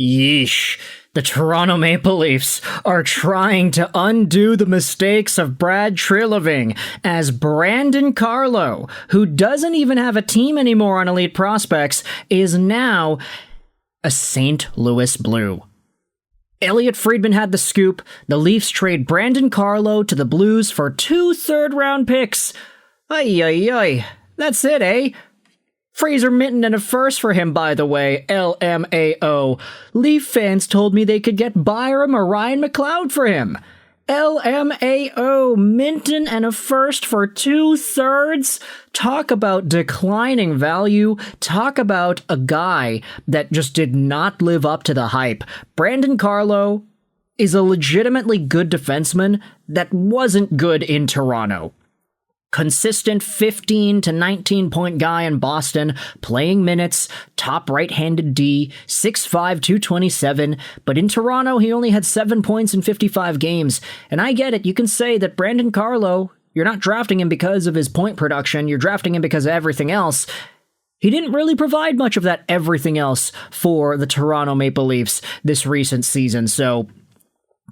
Yeesh. The Toronto Maple Leafs are trying to undo the mistakes of Brad Treliving as Brandon Carlo, who doesn't even have a team anymore on Elite Prospects, is now a St. Louis Blue. Elliot Friedman had the scoop. The Leafs trade Brandon Carlo to the Blues for 2 third-round picks. Ay, ay, ay. That's it, eh? Fraser Minton and a first for him, by the way. LMAO. Leaf fans told me they could get Byram or Ryan McLeod for him. LMAO. Minton and a first for 2 thirds? Talk about declining value. Talk about a guy that just did not live up to the hype. Brandon Carlo is a legitimately good defenseman that wasn't good in Toronto. Consistent 15 to 19 point guy in Boston, playing minutes, top right-handed D, 6'5", 227, but in Toronto he only had 7 points in 55 games. And I get it, you can say that Brandon Carlo, you're not drafting him because of his point production, you're drafting him because of everything else. He didn't really provide much of that everything else for the Toronto Maple Leafs this recent season, so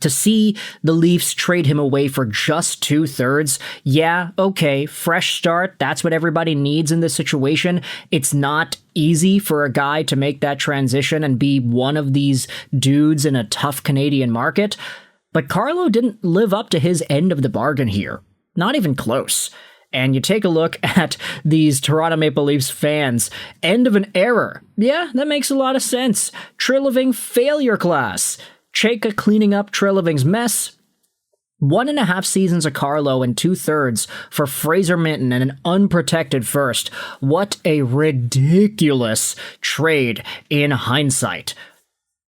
to see the Leafs trade him away for just 2 thirds, yeah, okay, fresh start, that's what everybody needs in this situation. It's not easy for a guy to make that transition and be one of these dudes in a tough Canadian market, but Carlo didn't live up to his end of the bargain here. Not even close. And you take a look at these Toronto Maple Leafs fans. End of an era. Yeah, that makes a lot of sense. Treliving failure class. Chayka cleaning up Treliving's mess. 1.5 seasons of Carlo and 2 thirds for Fraser Minton and an unprotected first. What a ridiculous trade in hindsight.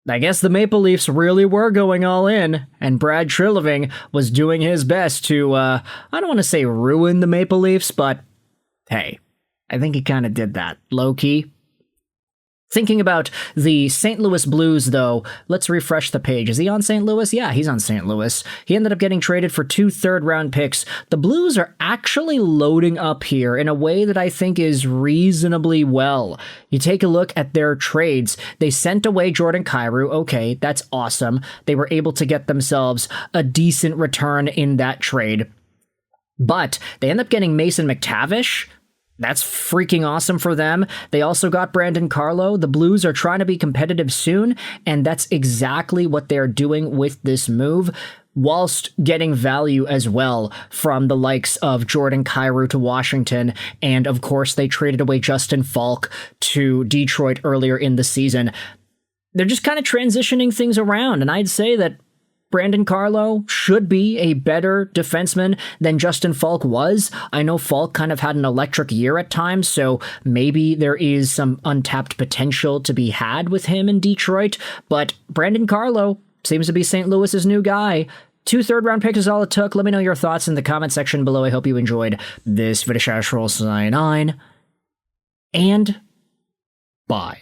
I guess the Maple Leafs really were going all in, and Brad Treliving was doing his best to, I don't want to say ruin the Maple Leafs, but hey, I think he kind of did that, low-key. Thinking about the St. Louis Blues, though, let's refresh the page. Is he on St. Louis? Yeah, he's on St. Louis. He ended up getting traded for 2 third-round picks. The Blues are actually loading up here in a way that I think is reasonably well. You take a look at their trades. They sent away Jordan Kyrou. Okay, that's awesome. They were able to get themselves a decent return in that trade. But they end up getting Mason McTavish. That's freaking awesome for them. They also got Brandon Carlo. The Blues are trying to be competitive soon, and that's exactly what they're doing with this move, whilst getting value as well from the likes of Jordan Kyrou to Washington, and of course they traded away Justin Falk to Detroit earlier in the season. They're just kind of transitioning things around, and I'd say that Brandon Carlo should be a better defenseman than Justin Falk was. I know Falk kind of had an electric year at times, so maybe there is some untapped potential to be had with him in Detroit, but Brandon Carlo seems to be St. Louis's new guy. 2 third-round picks is all it took. Let me know your thoughts in the comment section below. I hope you enjoyed this video. And bye.